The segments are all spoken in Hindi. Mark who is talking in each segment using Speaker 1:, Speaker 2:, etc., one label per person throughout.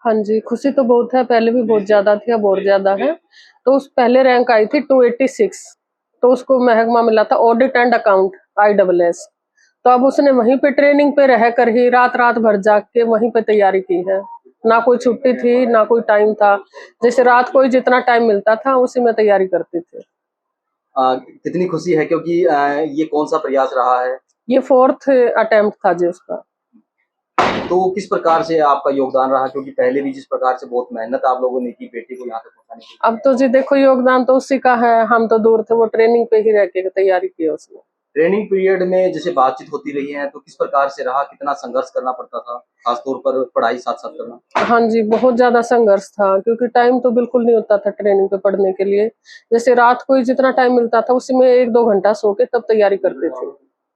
Speaker 1: हाँ जी, खुशी तो बहुत है, पहले भी बहुत ज़्यादा थी, अब और ज़्यादा है। तो उस पहले रैंक आई थी 286, तो उसको महकमा मिला था ऑडिट एंड अकाउंट ISS। तो अब उसने वहीं पे ट्रेनिंग पे रह कर ही रात-रात भर जाग के वहीं पे तैयारी की है। ना कोई छुट्टी थी, ना कोई टाइम था। जैसे रात को ही जितना टाइम मिलता था, उसी में तैयारी करते थे।
Speaker 2: कितनी खुशी है क्योंकि ये कौन-सा प्रयास रहा है?
Speaker 1: ये 4th अटेम्प्ट था जी उसका।
Speaker 2: तो किस प्रकार से आपका योगदान रहा? क्योंकि पहले भी जिस प्रकार से बहुत मेहनत आप लोगों ने की बेटी को यहाँ तक पहुँचाने के लिए।
Speaker 1: अब तो जी देखो योगदान तो उसी का है, हम तो दूर थे, वो ट्रेनिंग पे ही रह के तैयारी की है उसने।
Speaker 2: ट्रेनिंग पीरियड में जैसे बातचीत होती रही है, तो किस प्रकार से रहा? कितना संघर्ष करना पड़ता था? खास तौर पर पढ़ाई साथ-साथ करना?
Speaker 1: हाँ जी, बहुत ज़्यादा संघर्ष था क्योंकि टाइम तो बिल्कुल नहीं होता था ट्रेनिंग पे पढ़ने के लिए। जैसे रात को ही जितना टाइम मिलता था उसी में 1-2 घंटा सो के तब तैयारी करते थे।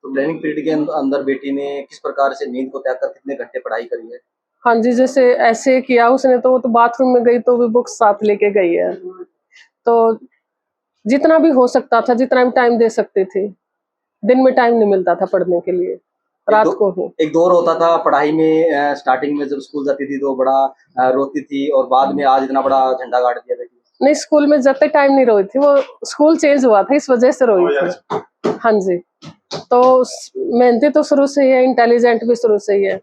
Speaker 2: तो ट्रेनिंग पीरियड के अंदर बेटी ने किस प्रकार से नींद को त्याग कर कितने घंटे पढ़ाई करी है?
Speaker 1: हाँ जी, जैसे ऐसे किया उसने तो वो तो बाथरूम में गई तो भी बुक्स साथ लेके गई है। तो जितना भी हो सकता था, जितना भी टाइम दे सकते थे। दिन में टाइम नहीं मिलता था पढ़ने के लिए,
Speaker 2: एक दौ
Speaker 1: रात को ही।
Speaker 2: एक दौर होता था पढ़ाई में स्टार्टिंग में जब स्कूल जाती थी तो बड़ा रोती थी और बाद में आज इतना बड़ा झंडा गाड़ दिया बेटी ने।
Speaker 1: नहीं, स्कूल में जाते टाइम नहीं रोई थी, वो स्कूल चेंज हुआ था इस वजह से रोई थी। हाँ जी, तो मेहनती तो शुरू से ही है, इंटेलिजेंट भी शुरू से ही है।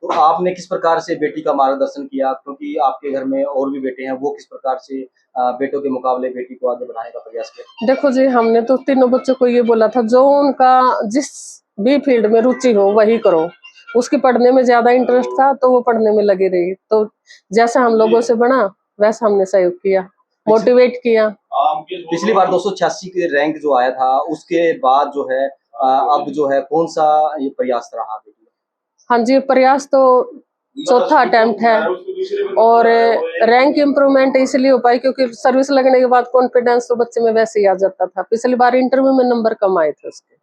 Speaker 2: तो आपने किस प्रकार से बेटी का मार्गदर्शन किया? क्योंकि आपके घर में और भी बेटे हैं, वो किस प्रकार से बेटों के मुकाबले बेटी को आगे बढ़ाने का प्रयास किया?
Speaker 1: देखो जी, हमने तो तीनों बच्चों को ये बोला था जो उनका जिस भी फील्ड में रुचि हो वही करो। उसकी पढ़ने में ज़्यादा इंटरेस्ट था तो वो पढ़ने में लगी रही। तो जैसा हम लोगों से बना वैसा हमने सहयोग किया, मोटिवेट किया।
Speaker 2: पिछली बार 286 के रैंक जो आया था, उसके बाद जो है अब जो है कौन-सा ये प्रयास रहा बेटी का?
Speaker 1: हाँ जी, प्रयास तो चौथा अटेम्प्ट है और रैंक इम्प्रूवमेंट इसलिए हो पाई क्योंकि सर्विस लगने के बाद कॉन्फिडेंस तो बच्चे में वैसे ही आ जाता था। पिछली बार इंटरव्यू में नंबर कम आए थे उसके,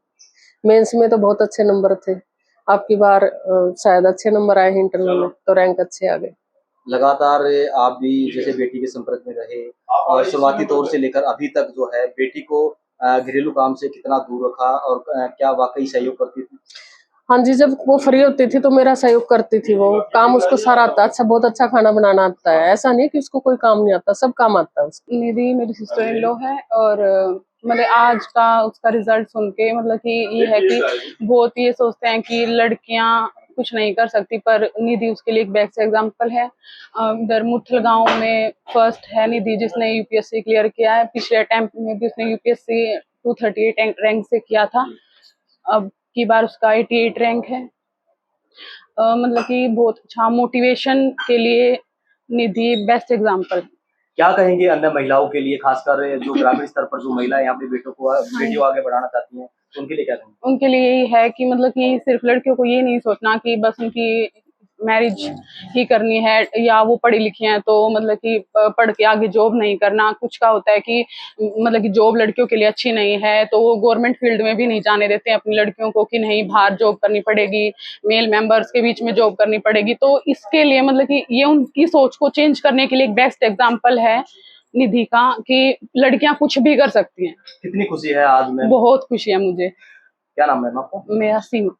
Speaker 1: मेंस में तो बहुत अच्छे नंबर थे। अब की बार शायद अच्छे नंबर आए हैं इंटरव्यू में, तो रैंक अच्छे आ गए।
Speaker 2: लगातार आप भी जैसे बेटी के संपर्क में रहे और शुरुआती तौर से लेकर अभी तक जो है बेटी को घरेलू काम से कितना दूर रखा और क्या वाक़ई सहयोग करती थी?
Speaker 1: हाँ जी, जब वो फ्री होती थी तो मेरा सहयोग करती थी वो। काम उसको सारा आता है, अच्छा बहुत अच्छा खाना बनाना आता है। ऐसा नहीं कि उसको कोई काम नहीं आता, सब काम आता है उसको।
Speaker 3: निधि मेरी सिस्टर इन लॉ है और मतलब आज का उसका रिजल्ट सुन के मतलब कि ये है कि बहुत ये सोचते हैं कि लड़कियां कुछ नहीं कर सकती, पर निधि उसके लिए एक बेस्ट एग्जांपल है। इधर मुठल गांव में फर्स्ट है निधि, जिसने यूपीएससी क्लियर किया है। पिछले अटेम्प्ट में भी उसने यूपीएससी 238 रैंक से किया था, अब की बार उसका 88 रैंक है। मतलब कि बहुत अच्छा मोटिवेशन के लिए निधि बेस्ट एग्जाम्पल।
Speaker 2: क्या कहेंगे अन्य महिलाओं के लिए, खासकर जो ग्रामीण स्तर पर जो महिलाएं यहाँ पे बेटियों को आगे बढ़ाना चाहती हैं, तो उनके लिए क्या कहेंगे?
Speaker 3: उनके लिए यही है कि मतलब कि सिर्फ लड़कियों को ये नहीं सोचना कि बस उनकी मैरिज ही करनी है या वो पढ़ी लिखी हैं तो मतलब कि पढ़ के आगे जॉब नहीं करना। कुछ का होता है कि मतलब कि जॉब लड़कियों के लिए अच्छी नहीं है तो वो गवर्नमेंट फील्ड में भी नहीं जाने देते हैं अपनी लड़कियों को कि नहीं बाहर जॉब करनी पड़ेगी, मेल मेंबर्स के बीच में जॉब करनी पड़ेगी। तो इसके लिए मतलब कि ये उनकी सोच को चेंज करने के लिए एक बेस्ट एग्जाम्पल है निधि का कि लड़कियां कुछ भी कर सकती हैं।
Speaker 2: कितनी खुशी है आज में?
Speaker 3: बहुत खुशी है मुझे।
Speaker 2: क्या नाम है मैम आपका?
Speaker 3: मेरा सीमा।